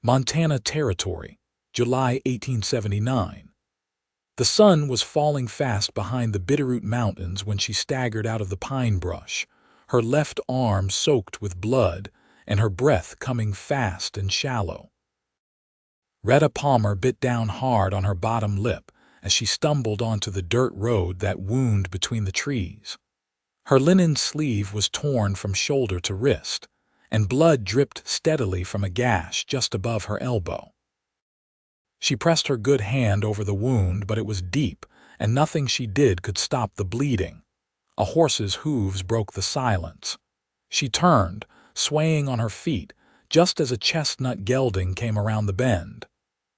Montana Territory, July 1879. The sun was falling fast behind the Bitterroot Mountains when she staggered out of the pine brush, her left arm soaked with blood and her breath coming fast and shallow. Retta Palmer bit down hard on her bottom lip as she stumbled onto the dirt road that wound between the trees. Her linen sleeve was torn from shoulder to wrist, and blood dripped steadily from a gash just above her elbow. She pressed her good hand over the wound, but it was deep, and nothing she did could stop the bleeding. A horse's hooves broke the silence. She turned, swaying on her feet, just as a chestnut gelding came around the bend.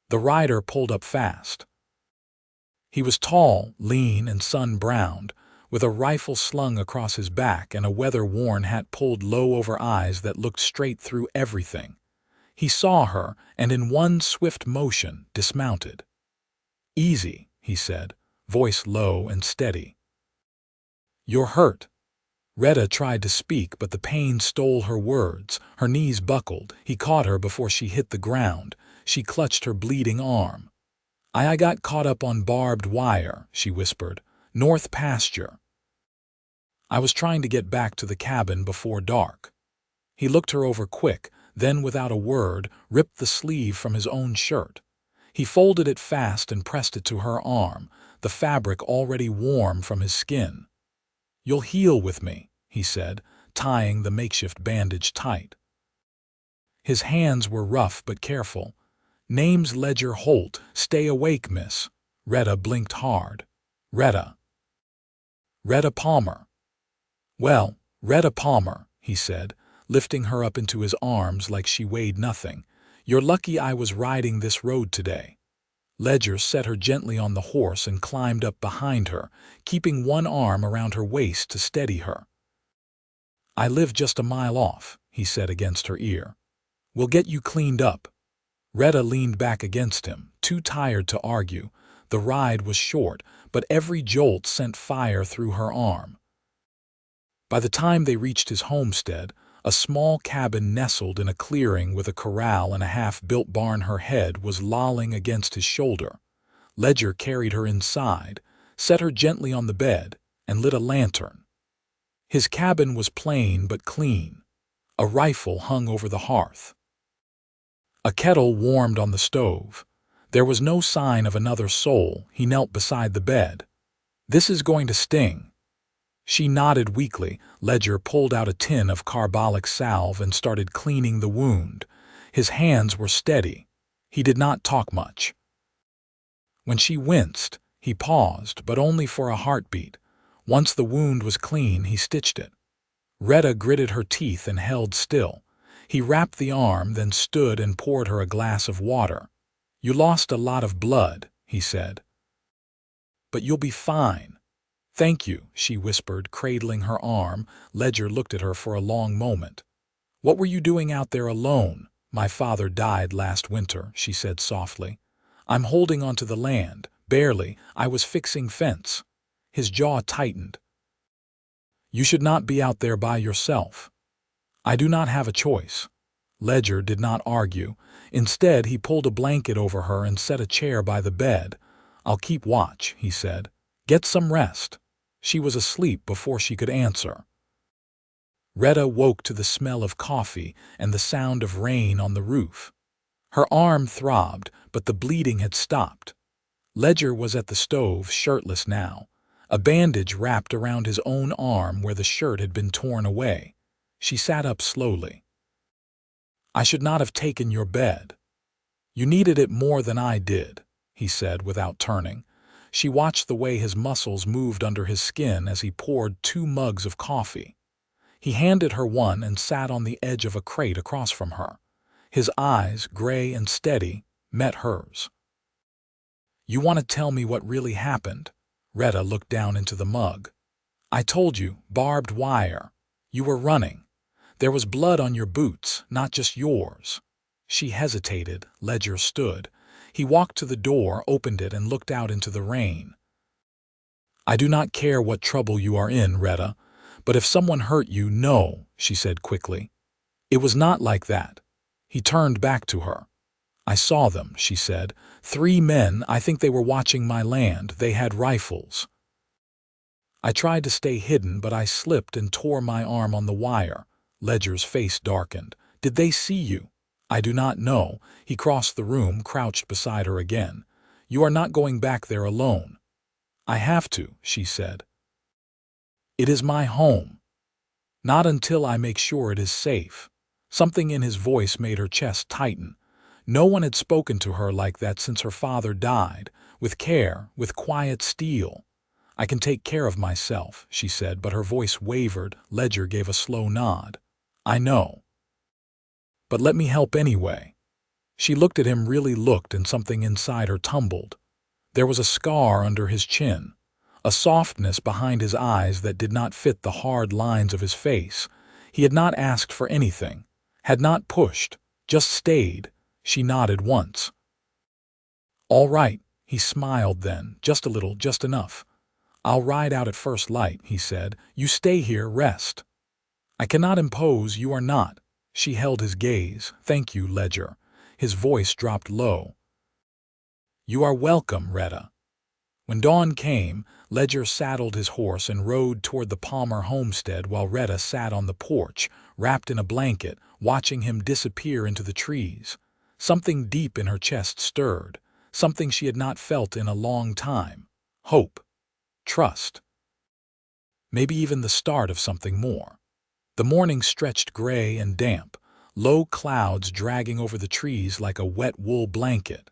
The rider pulled up fast. He was tall, lean, and sun-browned, with a rifle slung across his back and a weather-worn hat pulled low over eyes that looked straight through everything. He saw her, and in one swift motion dismounted. "Easy," he said, voice low and steady. "You're hurt." Retta tried to speak, but the pain stole her words. Her knees buckled. He caught her before she hit the ground. She clutched her bleeding arm. I got caught up on barbed wire," she whispered. "North pasture. I was trying to get back to the cabin before dark." He looked her over quick, then without a word, ripped the sleeve from his own shirt. He folded it fast and pressed it to her arm, the fabric already warm from his skin. "You'll heal with me," he said, tying the makeshift bandage tight. His hands were rough but careful. "Name's Ledger Holt. Stay awake, miss." Retta blinked hard. "Retta Palmer." "Well, Retta Palmer," he said, lifting her up into his arms like she weighed nothing. "You're lucky I was riding this road today." Ledger set her gently on the horse and climbed up behind her, keeping one arm around her waist to steady her. "I live just a mile off," he said against her ear. "We'll get you cleaned up." Retta leaned back against him, too tired to argue. The ride was short, but every jolt sent fire through her arm. By the time they reached his homestead, a small cabin nestled in a clearing with a corral and a half-built barn, her head was lolling against his shoulder. Ledger carried her inside, set her gently on the bed, and lit a lantern. His cabin was plain but clean. A rifle hung over the hearth. A kettle warmed on the stove. There was no sign of another soul. He knelt beside the bed. "This is going to sting." She nodded weakly. Ledger pulled out a tin of carbolic salve and started cleaning the wound. His hands were steady. He did not talk much. When she winced, he paused, but only for a heartbeat. Once the wound was clean, he stitched it. Retta gritted her teeth and held still. He wrapped the arm, then stood and poured her a glass of water. "You lost a lot of blood," he said. "But you'll be fine." "Thank you," she whispered, cradling her arm. Ledger looked at her for a long moment. "What were you doing out there alone?" "My father died last winter," she said softly. "I'm holding onto the land, barely. I was fixing fence." His jaw tightened. "You should not be out there by yourself." "I do not have a choice." Ledger did not argue. Instead, he pulled a blanket over her and set a chair by the bed. "I'll keep watch," he said. "Get some rest." She was asleep before she could answer. Retta woke to the smell of coffee and the sound of rain on the roof. Her arm throbbed, but the bleeding had stopped. Ledger was at the stove, shirtless now, a bandage wrapped around his own arm where the shirt had been torn away. She sat up slowly. "I should not have taken your bed." "You needed it more than I did," he said without turning. She watched the way his muscles moved under his skin as he poured 2 mugs of coffee. He handed her one and sat on the edge of a crate across from her. His eyes, gray and steady, met hers. "You want to tell me what really happened?" Retta looked down into the mug. "I told you, barbed wire. You were running. There was blood on your boots, not just yours." She hesitated. Ledger stood. He walked to the door, opened it, and looked out into the rain. "I do not care what trouble you are in, Retta, but if someone hurt you, no," she said quickly. "It was not like that." He turned back to her. I saw them, she said. 3 men, I think they were watching my land. They had rifles. I tried to stay hidden, but I slipped and tore my arm on the wire. Ledger's face darkened. Did they see you? I do not know. He crossed the room, crouched beside her again. You are not going back there alone. I have to, she said. It is my home. Not until I make sure it is safe. Something in his voice made her chest tighten. No one had spoken to her like that since her father died, with care, with quiet steel. I can take care of myself, she said, but her voice wavered. Ledger gave a slow nod. I know. But let me help anyway. She looked at him, really looked, and something inside her tumbled. There was a scar under his chin, a softness behind his eyes that did not fit the hard lines of his face. He had not asked for anything, had not pushed, just stayed. She nodded once. All right, he smiled then, just a little, just enough. I'll ride out at first light, he said. You stay here, rest. I cannot impose, you are not. She held his gaze. Thank you, Ledger. His voice dropped low. You are welcome, Retta. When dawn came, Ledger saddled his horse and rode toward the Palmer homestead while Retta sat on the porch, wrapped in a blanket, watching him disappear into the trees. Something deep in her chest stirred, something she had not felt in a long time. Hope. Trust. Maybe even the start of something more. The morning stretched gray and damp, low clouds dragging over the trees like a wet wool blanket.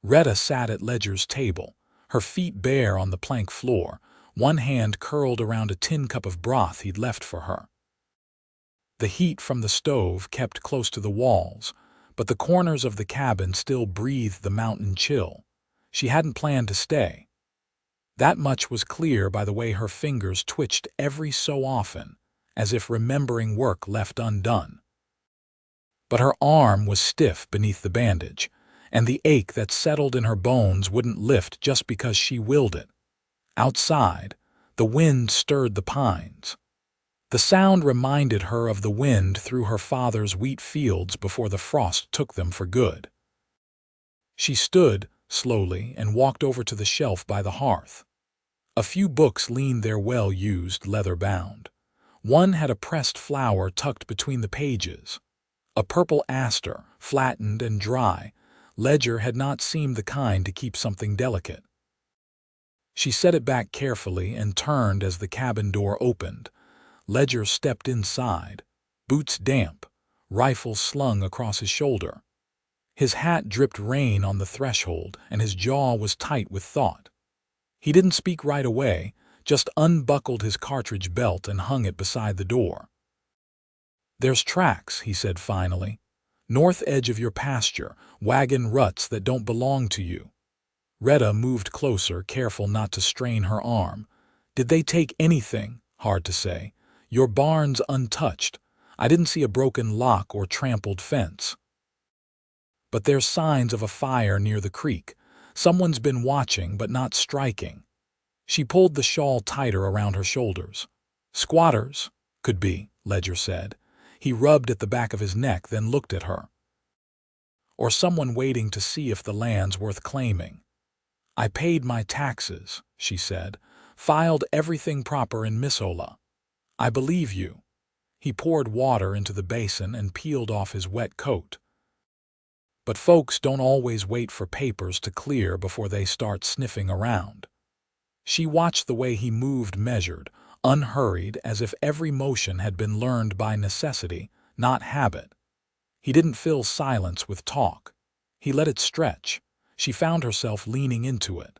Retta sat at Ledger's table, her feet bare on the plank floor, one hand curled around a tin cup of broth he'd left for her. The heat from the stove kept close to the walls, but the corners of the cabin still breathed the mountain chill. She hadn't planned to stay. That much was clear by the way her fingers twitched every so often, as if remembering work left undone. But her arm was stiff beneath the bandage, and the ache that settled in her bones wouldn't lift just because she willed it. Outside, the wind stirred the pines. The sound reminded her of the wind through her father's wheat fields before the frost took them for good. She stood, slowly, and walked over to the shelf by the hearth. A few books leaned there, well-used, leather-bound. One had a pressed flower tucked between the pages. A purple aster, flattened and dry. Ledger had not seemed the kind to keep something delicate. She set it back carefully and turned as the cabin door opened. Ledger stepped inside, boots damp, rifle slung across his shoulder. His hat dripped rain on the threshold, and his jaw was tight with thought. He didn't speak right away, just unbuckled his cartridge belt and hung it beside the door. There's tracks, he said finally. North edge of your pasture, wagon ruts that don't belong to you. Retta moved closer, careful not to strain her arm. Did they take anything? Hard to say. Your barn's untouched. I didn't see a broken lock or trampled fence. But there's signs of a fire near the creek. Someone's been watching but not striking. She pulled the shawl tighter around her shoulders. Squatters? Could be, Ledger said. He rubbed at the back of his neck, then looked at her. Or someone waiting to see if the land's worth claiming. I paid my taxes, she said. Filed everything proper in Missoula. I believe you. He poured water into the basin and peeled off his wet coat. But folks don't always wait for papers to clear before they start sniffing around. She watched the way he moved, measured, unhurried, as if every motion had been learned by necessity, not habit. He didn't fill silence with talk. He let it stretch. She found herself leaning into it.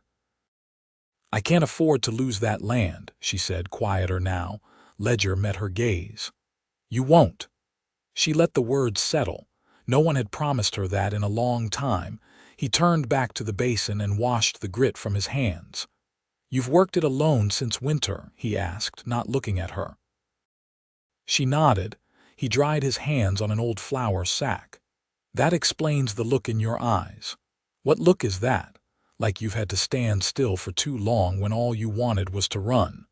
I can't afford to lose that land, she said, quieter now. Ledger met her gaze. You won't. She let the words settle. No one had promised her that in a long time. He turned back to the basin and washed the grit from his hands. You've worked it alone since winter, he asked, not looking at her. She nodded. He dried his hands on an old flour sack. That explains the look in your eyes. What look is that? Like you've had to stand still for too long when all you wanted was to run.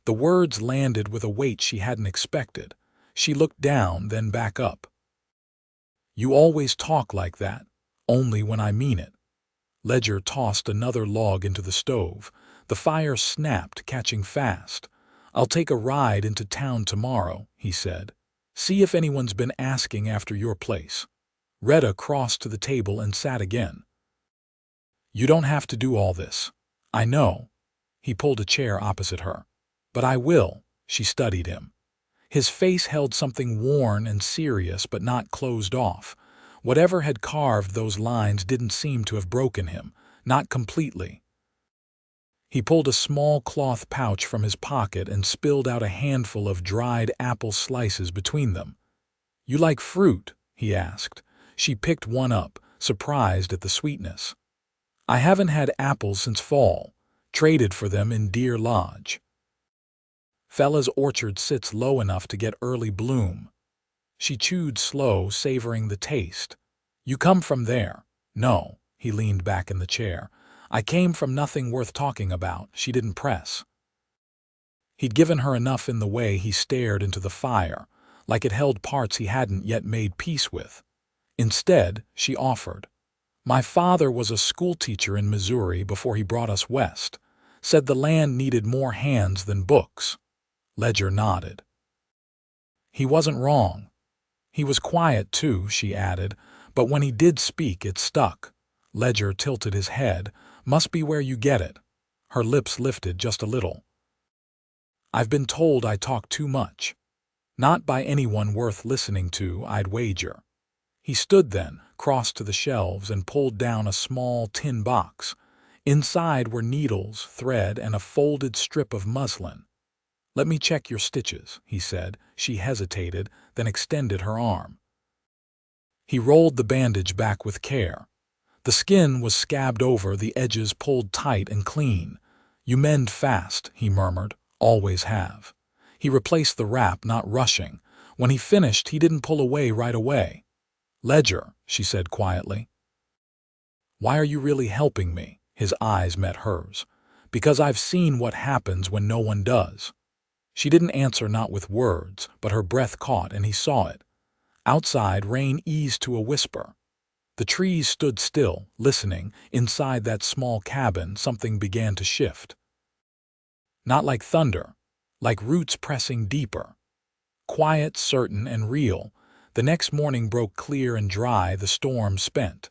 The words landed with a weight she hadn't expected. She looked down, then back up. You always talk like that. Only when I mean it. Ledger tossed another log into the stove. The fire snapped, catching fast. I'll take a ride into town tomorrow, he said. See if anyone's been asking after your place. Retta crossed to the table and sat again. You don't have to do all this. I know. He pulled a chair opposite her. But I will. She studied him. His face held something worn and serious but not closed off. Whatever had carved those lines didn't seem to have broken him, not completely. He pulled a small cloth pouch from his pocket and spilled out a handful of dried apple slices between them. You like fruit? He asked. She picked one up, surprised at the sweetness. I haven't had apples since fall. Traded for them in Deer Lodge. Fella's orchard sits low enough to get early bloom. She chewed slow, savoring the taste. You come from there? No. He leaned back in the chair. I came from nothing worth talking about. She didn't press. He'd given her enough in the way he stared into the fire, like it held parts he hadn't yet made peace with. Instead, she offered. My father was a schoolteacher in Missouri before he brought us west. Said the land needed more hands than books. Ledger nodded. He wasn't wrong. He was quiet too, she added, but when he did speak it stuck. Ledger tilted his head. Must be where you get it. Her lips lifted just a little. I've been told I talk too much. Not by anyone worth listening to, I'd wager. He stood then, crossed to the shelves, and pulled down a small tin box. Inside were needles, thread, and a folded strip of muslin. Let me check your stitches, he said. She hesitated, then extended her arm. He rolled the bandage back with care. The skin was scabbed over, the edges pulled tight and clean. You mend fast, he murmured. Always have. He replaced the wrap, not rushing. When he finished, he didn't pull away right away. Ledger, she said quietly. Why are you really helping me? His eyes met hers. Because I've seen what happens when no one does. She didn't answer, not with words, but her breath caught and he saw it. Outside, rain eased to a whisper. The trees stood still, listening. Inside that small cabin, something began to shift. Not like thunder, like roots pressing deeper. Quiet, certain, and real. The next morning broke clear and dry, the storm spent.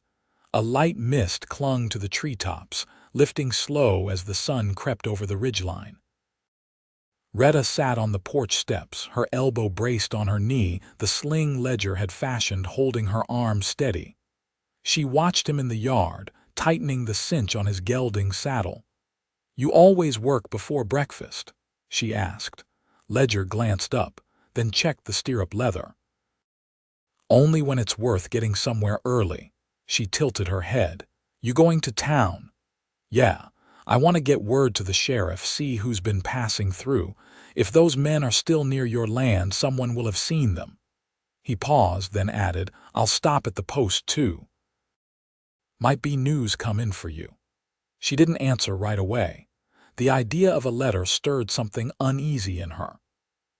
A light mist clung to the treetops, lifting slow as the sun crept over the ridgeline. Retta sat on the porch steps, her elbow braced on her knee, the sling Ledger had fashioned holding her arm steady. She watched him in the yard, tightening the cinch on his gelding saddle. You always work before breakfast? She asked. Ledger glanced up, then checked the stirrup leather. Only when it's worth getting somewhere early. She tilted her head. You going to town? Yeah. I want to get word to the sheriff, see who's been passing through. If those men are still near your land, someone will have seen them. He paused, then added, I'll stop at the post too. Might be news come in for you. She didn't answer right away. The idea of a letter stirred something uneasy in her.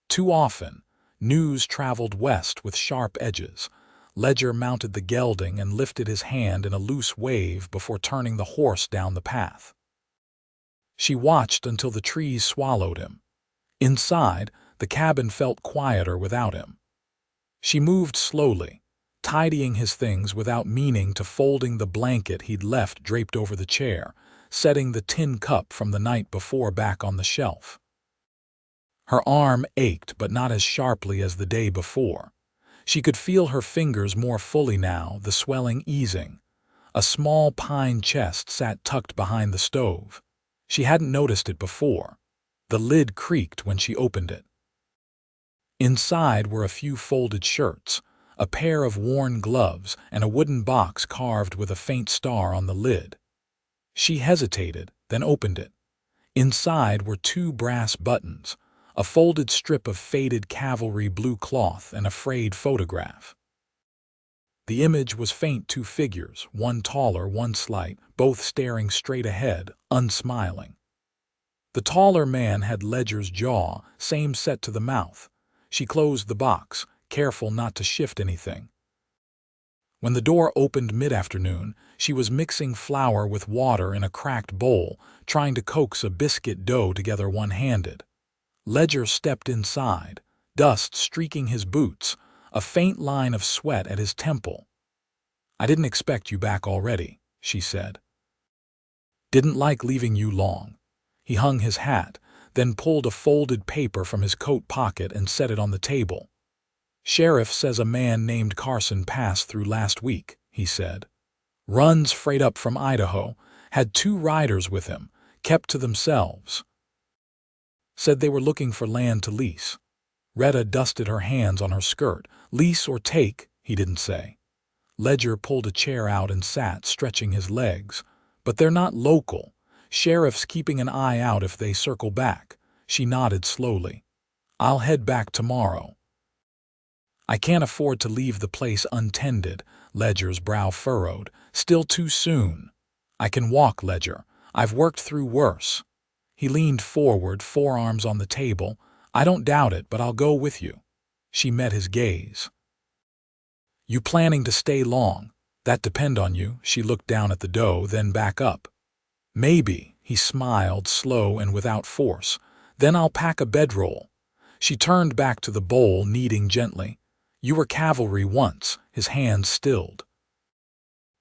Too often, news traveled west with sharp edges. Ledger mounted the gelding and lifted his hand in a loose wave before turning the horse down the path. She watched until the trees swallowed him. Inside, the cabin felt quieter without him. She moved slowly, tidying his things without meaning to, folding the blanket he'd left draped over the chair, setting the tin cup from the night before back on the shelf. Her arm ached, but not as sharply as the day before. She could feel her fingers more fully now, the swelling easing. A small pine chest sat tucked behind the stove. She hadn't noticed it before. The lid creaked when she opened it. Inside were a few folded shirts, a pair of worn gloves, and a wooden box carved with a faint star on the lid. She hesitated, then opened it. Inside were 2 brass buttons, a folded strip of faded cavalry blue cloth, and a frayed photograph. The image was faint, 2 figures, one taller, one slight, both staring straight ahead, unsmiling. The taller man had Ledger's jaw, same set to the mouth. She closed the box, careful not to shift anything. When the door opened mid-afternoon, she was mixing flour with water in a cracked bowl, trying to coax a biscuit dough together one-handed. Ledger stepped inside, dust streaking his boots, a faint line of sweat at his temple. "I didn't expect you back already," she said. "Didn't like leaving you long." He hung his hat, then pulled a folded paper from his coat pocket and set it on the table. "Sheriff says a man named Carson passed through last week," he said. "Runs freight up from Idaho, had 2 riders with him, kept to themselves. Said they were looking for land to lease." Retta dusted her hands on her skirt. "Lease or take," he didn't say. Ledger pulled a chair out and sat, stretching his legs. "But they're not local. Sheriff's keeping an eye out if they circle back." She nodded slowly. "I'll head back tomorrow." "I can't afford to leave the place untended." Ledger's brow furrowed. "Still too soon." "I can walk, Ledger. I've worked through worse." He leaned forward, forearms on the table. "I don't doubt it, but I'll go with you." She met his gaze. "You planning to stay long?" "That depend on you." She looked down at the dough, then back up. "Maybe." He smiled, slow and without force. "Then I'll pack a bedroll." She turned back to the bowl, kneading gently. "You were cavalry once." His hands stilled.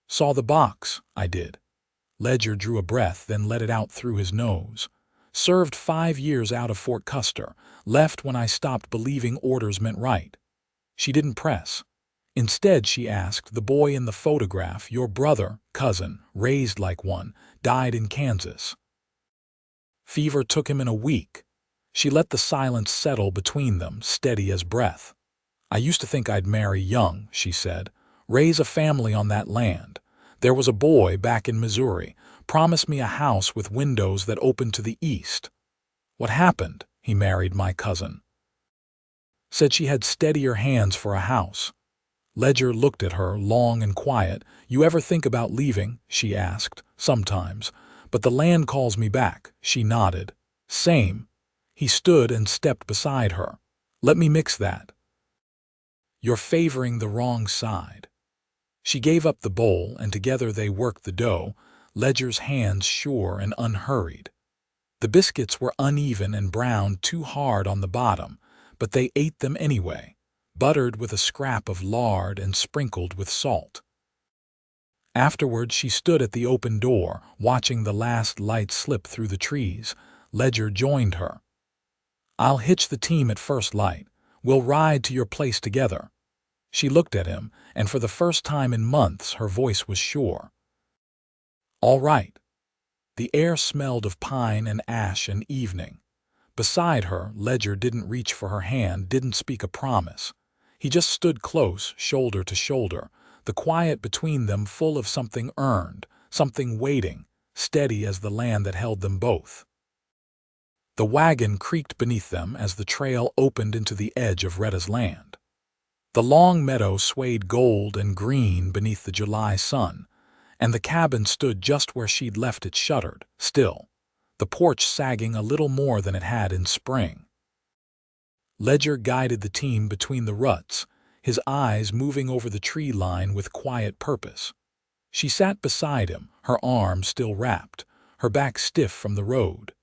"Saw the box." "I did." Ledger drew a breath, then let it out through his nose. "Served 5 years out of Fort Custer. Left when I stopped believing orders meant right." She didn't press. Instead, she asked, "The boy in the photograph, your brother, cousin, raised like one, died in Kansas. Fever took him in a week." She let the silence settle between them, steady as breath. "I used to think I'd marry young," she said. "Raise a family on that land. There was a boy back in Missouri, promised me a house with windows that opened to the east. What happened? He married my cousin." Said she had steadier hands for a house. Ledger looked at her, long and quiet. "You ever think about leaving?" she asked. "Sometimes. But the land calls me back." She nodded. "Same." He stood and stepped beside her. "Let me mix that." "You're favoring the wrong side." She gave up the bowl, and together they worked the dough, Ledger's hands sure and unhurried. The biscuits were uneven and browned too hard on the bottom, but they ate them anyway, buttered with a scrap of lard and sprinkled with salt. Afterward, she stood at the open door, watching the last light slip through the trees. Ledger joined her. "I'll hitch the team at first light. We'll ride to your place together." She looked at him, and for the first time in months her voice was sure. "All right." The air smelled of pine and ash and evening. Beside her, Ledger didn't reach for her hand, didn't speak a promise. He just stood close, shoulder to shoulder, the quiet between them full of something earned, something waiting, steady as the land that held them both. The wagon creaked beneath them as the trail opened into the edge of Retta's land. The long meadow swayed gold and green beneath the July sun, and the cabin stood just where she'd left it, shuttered, still, the porch sagging a little more than it had in spring. Ledger guided the team between the ruts, his eyes moving over the tree line with quiet purpose. She sat beside him, her arms still wrapped, her back stiff from the road.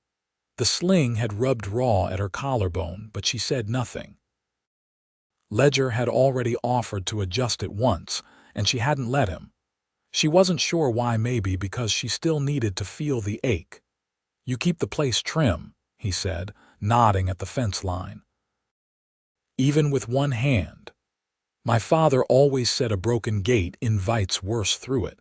The sling had rubbed raw at her collarbone, but she said nothing. Ledger had already offered to adjust it once, and she hadn't let him. She wasn't sure why, maybe because she still needed to feel the ache. "You keep the place trim," he said, nodding at the fence line. "Even with one hand." "My father always said a broken gate invites worse through it."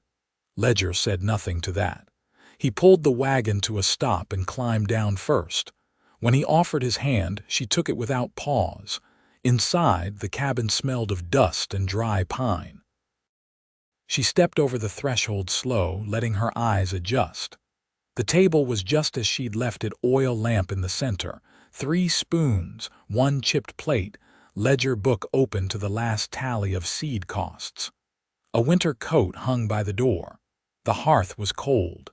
Ledger said nothing to that. He pulled the wagon to a stop and climbed down first. When he offered his hand, she took it without pause. Inside, the cabin smelled of dust and dry pine. She stepped over the threshold slow, letting her eyes adjust. The table was just as she'd left it, oil lamp in the center, 3 spoons, 1 chipped plate, ledger book open to the last tally of seed costs. A winter coat hung by the door. The hearth was cold.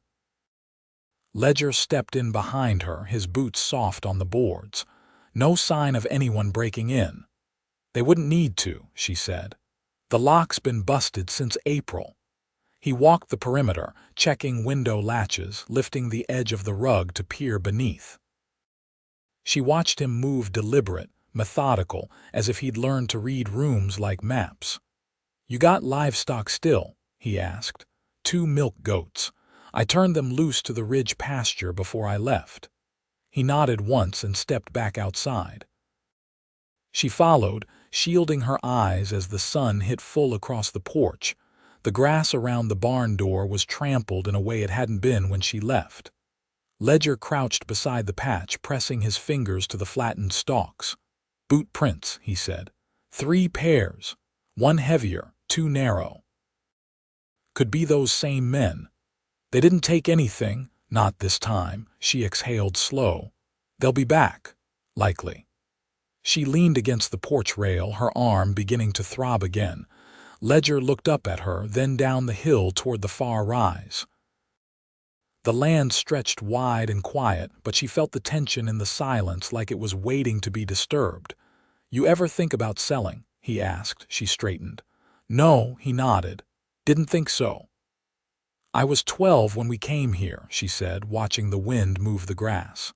Ledger stepped in behind her, his boots soft on the boards. No sign of anyone breaking in. "They wouldn't need to," she said. The lock's been busted since April. He walked the perimeter, checking window latches, lifting the edge of the rug to peer beneath. She watched him move deliberate, methodical, as if he'd learned to read rooms like maps. "You got livestock still?" he asked. "2 milk goats. I turned them loose to the ridge pasture before I left." He nodded once and stepped back outside. She followed, shielding her eyes as the sun hit full across the porch. The grass around the barn door was trampled in a way it hadn't been when she left. Ledger crouched beside the patch, pressing his fingers to the flattened stalks. "Boot prints," he said. 3 pairs. 1 heavier, 2 narrow. Could be those same men. "They didn't take anything, not this time," she exhaled slow. "They'll be back, likely." She leaned against the porch rail, her arm beginning to throb again. Ledger looked up at her, then down the hill toward the far rise. The land stretched wide and quiet, but she felt the tension in the silence, like it was waiting to be disturbed. "You ever think about selling?" he asked. She straightened. "No," he nodded. "Didn't think so." "I was 12 when we came here," she said, watching the wind move the grass.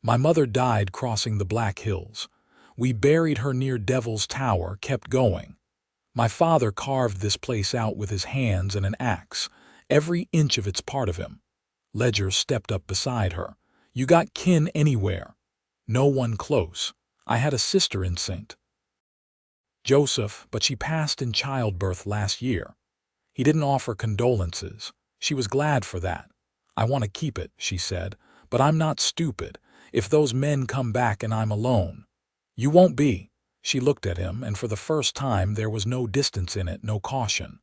"My mother died crossing the Black Hills. We buried her near Devil's Tower, kept going. My father carved this place out with his hands and an axe. Every inch of it's part of him." Ledger stepped up beside her. "You got kin anywhere?" "No one close. I had a sister in St. Joseph, but she passed in childbirth last year." He didn't offer condolences. She was glad for that. "I want to keep it," she said, "but I'm not stupid. If those men come back and I'm alone." "You won't be." She looked at him, and for the first time there was no distance in it, no caution.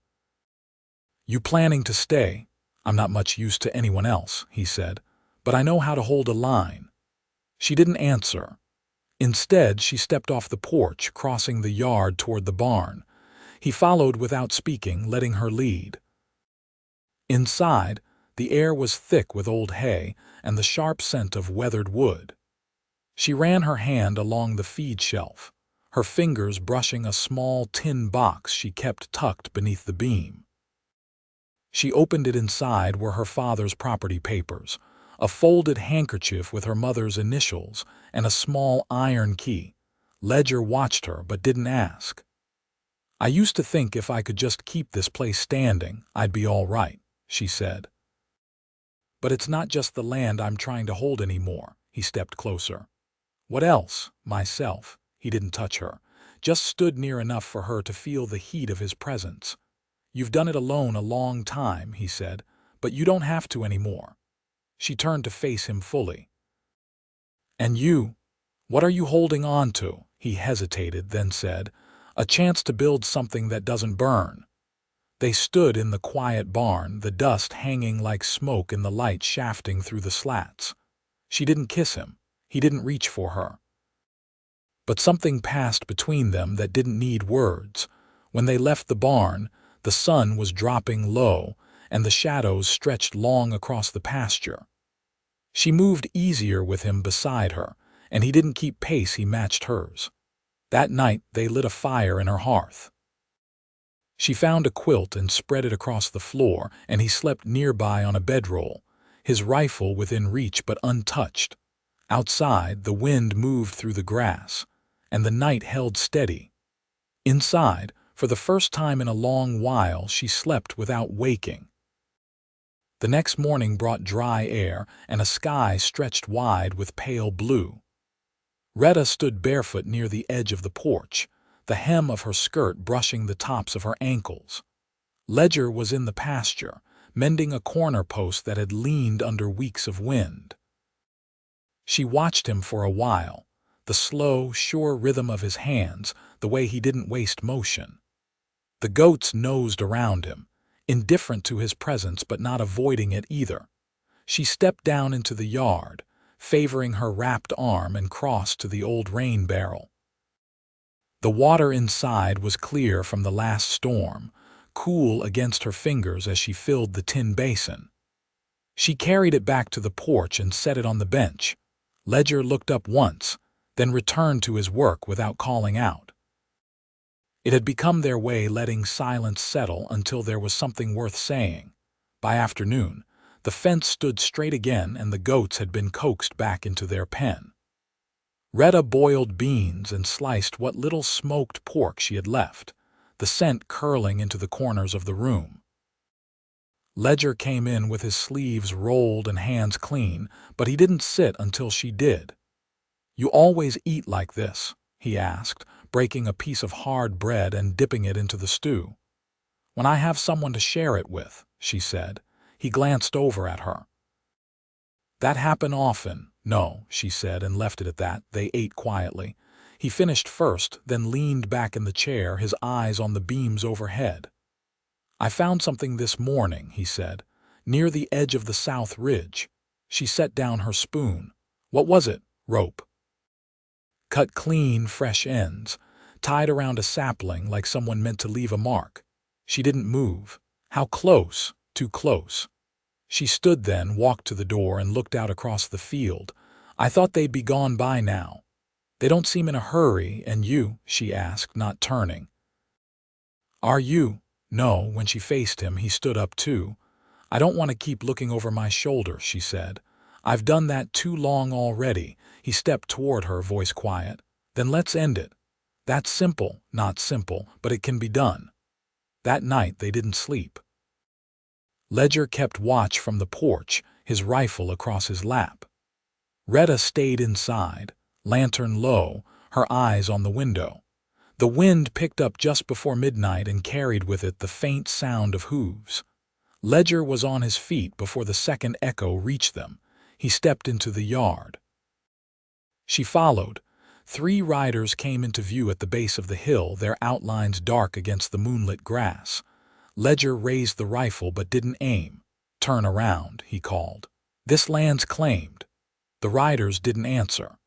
"You planning to stay?" "I'm not much use to anyone else," he said, "but I know how to hold a line." She didn't answer. Instead, she stepped off the porch, crossing the yard toward the barn. He followed without speaking, letting her lead. Inside, the air was thick with old hay and the sharp scent of weathered wood. She ran her hand along the feed shelf, her fingers brushing a small tin box she kept tucked beneath the beam. She opened it. Inside were her father's property papers, a folded handkerchief with her mother's initials, and a small iron key. Ledger watched her but didn't ask. "I used to think if I could just keep this place standing, I'd be all right," she said. "But it's not just the land I'm trying to hold anymore." He stepped closer. "What else?" "Myself." He didn't touch her, just stood near enough for her to feel the heat of his presence. "You've done it alone a long time," he said, "but you don't have to anymore." She turned to face him fully. "And you? What are you holding on to?" He hesitated, then said, "A chance to build something that doesn't burn." They stood in the quiet barn, the dust hanging like smoke in the light shafting through the slats. She didn't kiss him. He didn't reach for her. But something passed between them that didn't need words. When they left the barn, the sun was dropping low, and the shadows stretched long across the pasture. She moved easier with him beside her, and he didn't keep pace. He matched hers. That night they lit a fire in her hearth. She found a quilt and spread it across the floor, and he slept nearby on a bedroll, his rifle within reach but untouched. Outside, the wind moved through the grass, and the night held steady. Inside, for the first time in a long while, she slept without waking. The next morning brought dry air and a sky stretched wide with pale blue. Retta stood barefoot near the edge of the porch, the hem of her skirt brushing the tops of her ankles. Ledger was in the pasture, mending a corner post that had leaned under weeks of wind. She watched him for a while, the slow, sure rhythm of his hands, the way he didn't waste motion. The goats nosed around him, indifferent to his presence but not avoiding it either. She stepped down into the yard, favoring her wrapped arm, and crossed to the old rain barrel. The water inside was clear from the last storm, cool against her fingers as she filled the tin basin. She carried it back to the porch and set it on the bench. Ledger looked up once, then returned to his work without calling out. It had become their way, letting silence settle until there was something worth saying. By afternoon, the fence stood straight again and the goats had been coaxed back into their pen. Retta boiled beans and sliced what little smoked pork she had left, the scent curling into the corners of the room. Ledger came in with his sleeves rolled and hands clean, but he didn't sit until she did. "You always eat like this?" he asked, breaking a piece of hard bread and dipping it into the stew. "When I have someone to share it with," she said. He glanced over at her. "That happen often?" "No," she said, and left it at that. They ate quietly. He finished first, then leaned back in the chair, his eyes on the beams overhead. "I found something this morning," he said, "near the edge of the south ridge." She set down her spoon. "What was it?" "Rope. Cut clean, fresh ends, tied around a sapling like someone meant to leave a mark." She didn't move. "How close?" "Too close." She stood then, walked to the door, and looked out across the field. "I thought they'd be gone by now." "They don't seem in a hurry, and you?" she asked, not turning. "Are you?" "No." When she faced him, he stood up too. "I don't want to keep looking over my shoulder," she said. "I've done that too long already." He stepped toward her, voice quiet. "Then let's end it." "That's simple." "Not simple, but it can be done." That night they didn't sleep. Ledger kept watch from the porch, his rifle across his lap. Retta stayed inside, lantern low, her eyes on the window. The wind picked up just before midnight and carried with it the faint sound of hooves. Ledger was on his feet before the second echo reached them. He stepped into the yard. She followed. 3 riders came into view at the base of the hill, their outlines dark against the moonlit grass. Ledger raised the rifle but didn't aim. "Turn around," he called. "This land's claimed." The riders didn't answer.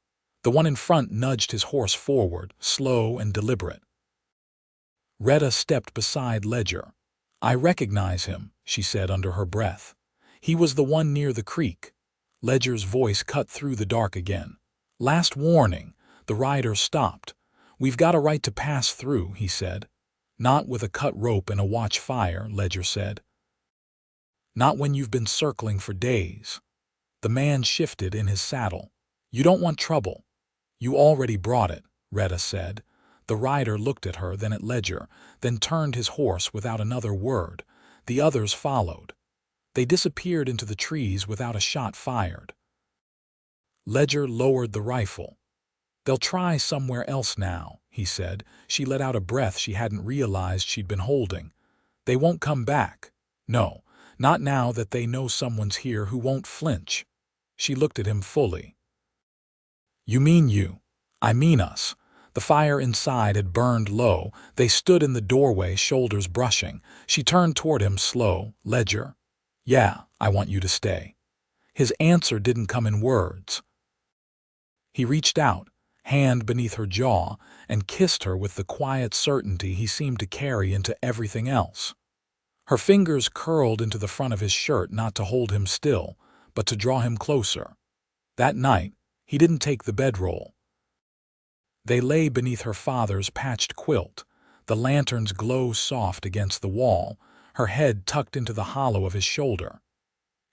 The one in front nudged his horse forward, slow and deliberate. Retta stepped beside Ledger. "I recognize him," she said under her breath. "He was the one near the creek." Ledger's voice cut through the dark again. "Last warning." The rider stopped. "We've got a right to pass through," he said. "Not with a cut rope and a watch fire," Ledger said. "Not when you've been circling for days." The man shifted in his saddle. "You don't want trouble." "You already brought it," Retta said. The rider looked at her, then at Ledger, then turned his horse without another word. The others followed. They disappeared into the trees without a shot fired. Ledger lowered the rifle. "They'll try somewhere else now," he said. She let out a breath she hadn't realized she'd been holding. "They won't come back. No, not now that they know someone's here who won't flinch." She looked at him fully. "You mean you?" "I mean us." The fire inside had burned low. They stood in the doorway, shoulders brushing. She turned toward him, slow. "Ledger?" "Yeah, I want you to stay." His answer didn't come in words. He reached out, hand beneath her jaw, and kissed her with the quiet certainty he seemed to carry into everything else. Her fingers curled into the front of his shirt, not to hold him still, but to draw him closer. That night, he didn't take the bedroll. They lay beneath her father's patched quilt, the lantern's glow soft against the wall, her head tucked into the hollow of his shoulder.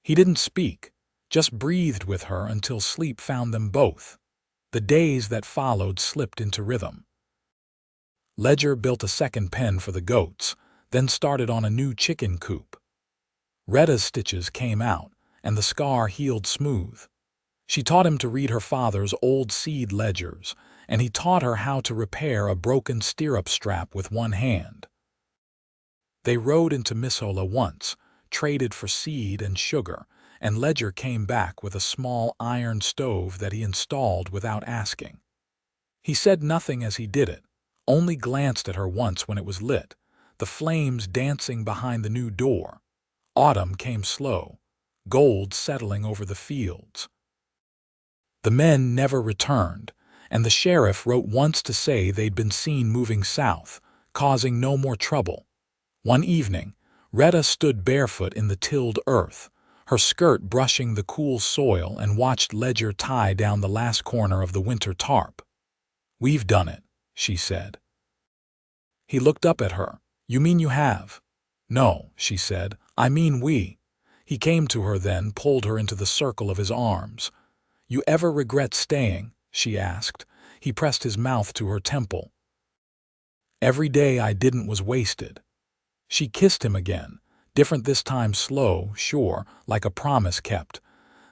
He didn't speak, just breathed with her until sleep found them both. The days that followed slipped into rhythm. Ledger built a second pen for the goats, then started on a new chicken coop. Retta's stitches came out, and the scar healed smooth. She taught him to read her father's old seed ledgers, and he taught her how to repair a broken stirrup strap with one hand. They rode into Missoula once, traded for seed and sugar, and Ledger came back with a small iron stove that he installed without asking. He said nothing as he did it, only glanced at her once when it was lit, the flames dancing behind the new door. Autumn came slow, gold settling over the fields. The men never returned, and the sheriff wrote once to say they'd been seen moving south, causing no more trouble. One evening, Retta stood barefoot in the tilled earth, her skirt brushing the cool soil, and watched Ledger tie down the last corner of the winter tarp. "We've done it," she said. He looked up at her. You mean you have? No, she said. I mean we. He came to her then, pulled her into the circle of his arms. You ever regret staying? She asked. He pressed his mouth to her temple. Every day I didn't was wasted. She kissed him again, different this time, slow, sure, like a promise kept.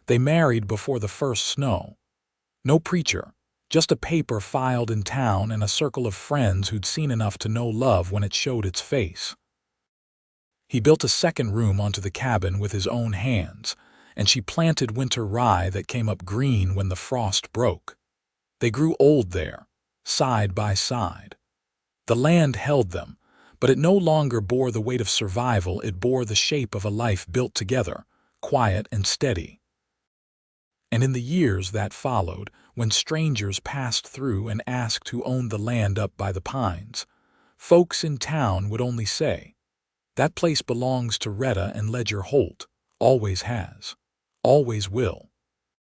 They married before the first snow. No preacher, just a paper filed in town and a circle of friends who'd seen enough to know love when it showed its face. He built a second room onto the cabin with his own hands, and she planted winter rye that came up green when the frost broke. They grew old there, side by side. The land held them, but it no longer bore the weight of survival. It bore the shape of a life built together, quiet and steady. And in the years that followed, when strangers passed through and asked who owned the land up by the pines, folks in town would only say, "That place belongs to Retta and Ledger Holt, always has, always will."